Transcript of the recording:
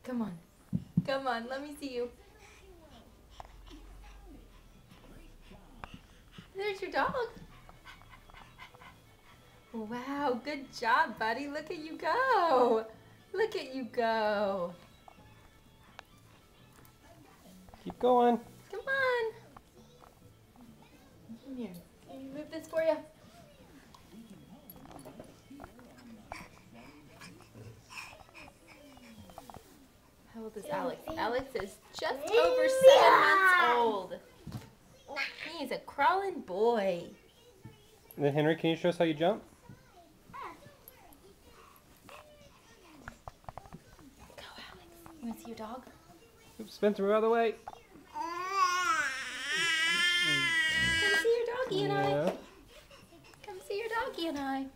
Come on. Come on, let me see you. There's your dog. Wow, good job, buddy. Look at you go. Look at you go. Keep going. Come on. Here, let me move this for you. How old is Alex? Alex is just over 7 months old. He's a crawling boy. And then Henry, can you show us how you jump? Go, Alex. You want to see your dog? Oops, Spencer, move out of the way. Come see your doggy and I. Yeah. Come see your doggy and I.